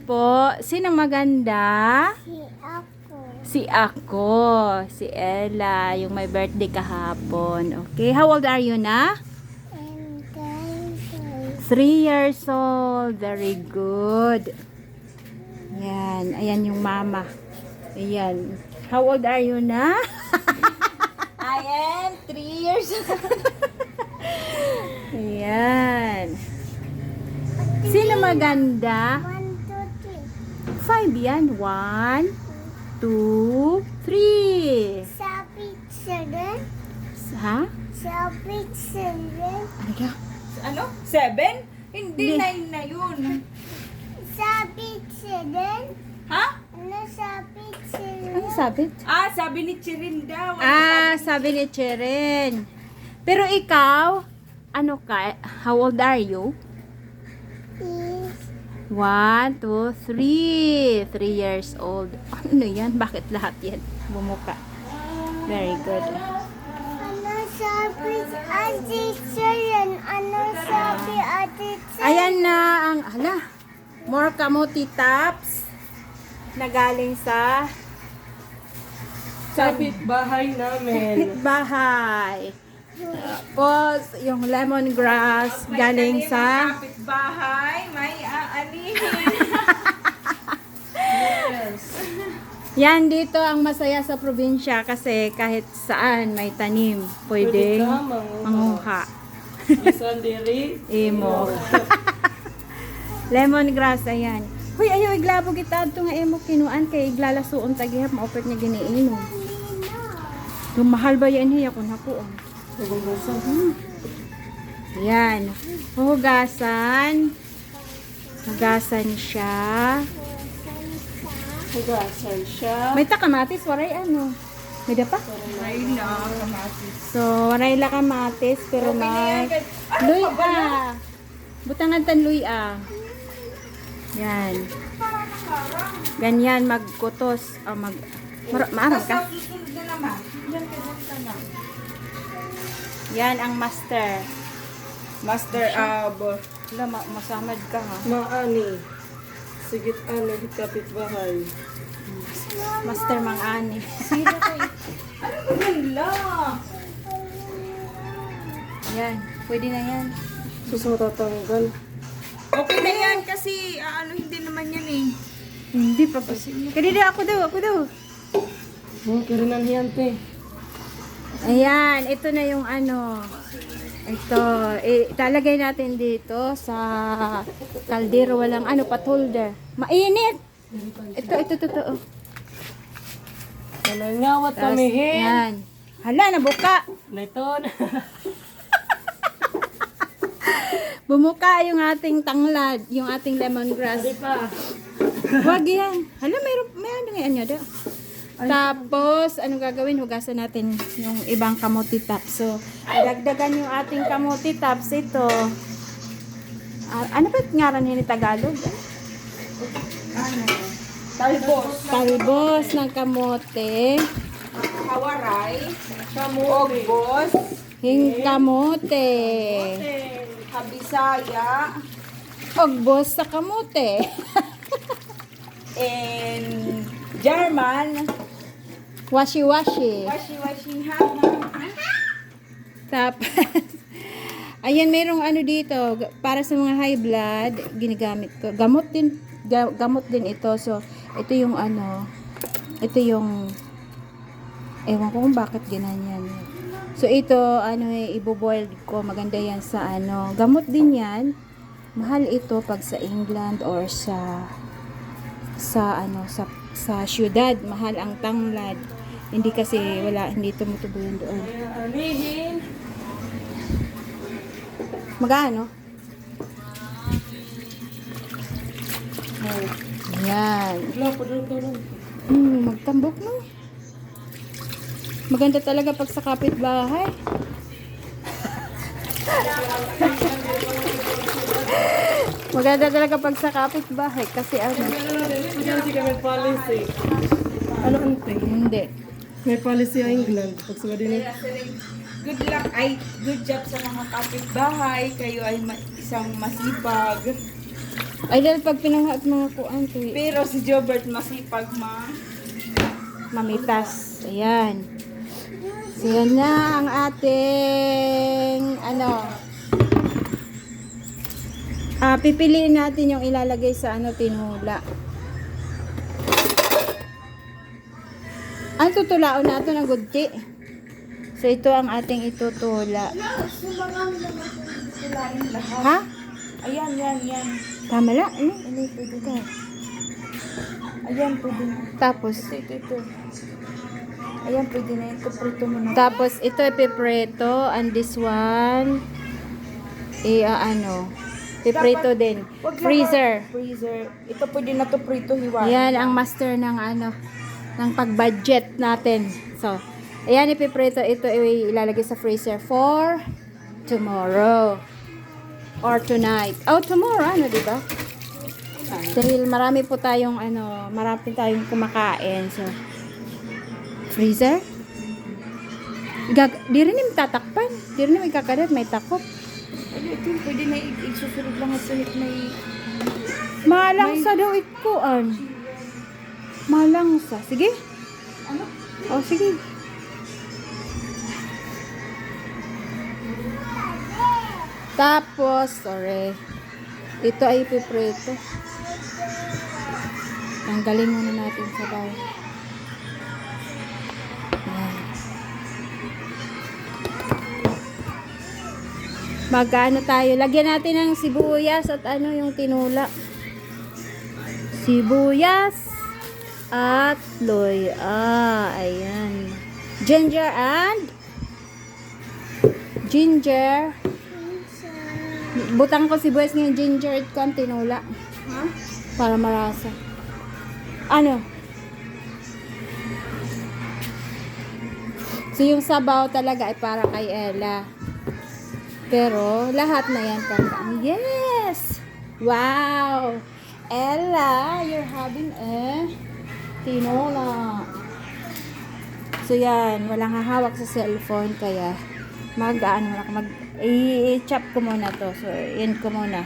po? Sinong maganda? Si ako. Si ako. Si Ella, yung may birthday kahapon. Okay, how old are you na? And guys, 3 years old. Very good. Yan. Ayan yung mama. Ayan. How old are you na? I am 3 years old. Ayan. Sino maganda? 1, 2, 5 yan. 1, 2, 3. 3. Sabi children. Ha? Sabi children. Ano ka? Ano? 7? Hindi. Hindi, 9 na yun. Sabi children. Ha? Ano sabi children? Ano sabi? Ah, sabi ni Chirin daw. Sabi ni Cheren. Pero ikaw, ano ka? How old are you? Is 1, 2, 3. 3 years old. Ano yan? Bakit lahat yan? Bumuka. Very good. ano sabi ate children? Ano sabi ate children? Ayan na ang, more kamuti tops na galing sa Bahay namin. bahay. Tapos, yung lemongrass galing sa Bahay, may aanihin. Yes. yan dito ang masaya sa probinsya kasi kahit saan may tanim pwedeng manguha. Isang diri. Imo. Lemongrass, ayan. Huy, ayaw, iglabo kita ito nga imo kinuan kay iglalasuon tagihap, maupit niya giniinom. Yung mahal ba yan hiya kung hapuon? Yan. Hugasan. Hugasan siya. Hugasan siya. May takamatis, waray ano. May dapa? May na, kamatis. So, waray la kamatis, pero may... Luy ah! Butangan tan luy ah. Yan. Ganyan, magkutos. Maarang ka? Susunod na naman. Yan, kaya na. Yan ang master. Master Wala, masamad ka ha. Maani. Sigit ani, kapitbahay. Master mang ani. Sino kayo? Ano ba nila? Yan, pwede na yan. Gusto mo tatanggal? Okay na yan kasi hindi naman yan eh. Hindi pa pa. Kadida, ako daw. Kirinan yan te. Ayan, ito na yung ano. Ito, italagay natin dito sa kaldero, walang patholder. Mainit! Ito. Nanangawat Tapos, kami hin. yan. Hala, nabuka. Naiton. Bumuka yung ating tanglad, yung ating lemongrass. Di pa. Wag yan. Hala, may ano nga niya daw. Tapos, anong gagawin? Hugasan natin yung ibang kamuti tops. So, dagdagan yung ating kamuti tops. Ito, ano ba ngaran ni Tagalog? Talbos. Talbos ng kamote. Hawaray. Ogbos. Hingkamote. Habisaya. Ogbos sa kamote. And German. Washi-washi. Washi-washi hana. Tapos, ayan, mayroong ano dito, para sa mga high blood, ginagamit ko. Gamot din ito. So, ito yung ewan ko kung bakit ginanyan. So, ito, iboboil ko, maganda yan sa gamot din yan. Mahal ito pag sa England or sa syudad, mahal ang tanglad. Hindi kasi hindi tumutubo yun doon. Anihin. Magano? Yan. Magtambok no. Maganda talaga pag sa kapitbahay. Maganda talaga pag sa kapitbahay kasi Hindi kami policy. Ano ante? Hindi. May policy ang England. Pag sa din. Good luck good job sa mga kapitbahay. Kayo ay isang masipag. Ay, dahil pag pinuha at mga kuan, Pero si Jobert masipag mamitas. Ayan. So, yan na ang ating, pipiliin natin yung ilalagay sa tinula. Ang tutulaon natin ng gudti. So, ito ang ating itutula. Ha? Ayan, yan. Tama lang. Ano? Pwede ka. Ayan, pwede na. Tapos, Ito. Ayan, pwede na. Ito, prito mo na. tapos ito ipipreto. And this one, pipreto din. Wag na Freezer. Freezer. Ito pwede na to prito hiwain. Yan ang master ng ng pag-budget natin. So, ayan ipipreto. Ito ilalagay sa freezer for tomorrow. Or tonight. Oh, tomorrow, di ba? Dahil marami tayong kumakain. So, freezer? Di rin yung tatakpan. Di rin yung ikakadat, may takop. Ito, pwede na isusunod lang at suhit may... Malangsa daw ikuan. Malangsa. Sige. Ano? Oh, sige. Tapos, ito ay pipreto. Tanggalin muna natin sa bahay. Magkano tayo? Lagyan natin ng sibuyas at yung tinula. Sibuyas at loy. Ayan. Ginger. Butang ko sibuyas ngayon, ginger at tinula. Ha? Para marasa. So, yung sabaw talaga ay para kay Ella. Pero, lahat na yan yes! Wow! Ella, you're having a tinola. So, yan. Walang hahawak sa cellphone. Kaya, i-chop ko muna to. So, yan ko muna.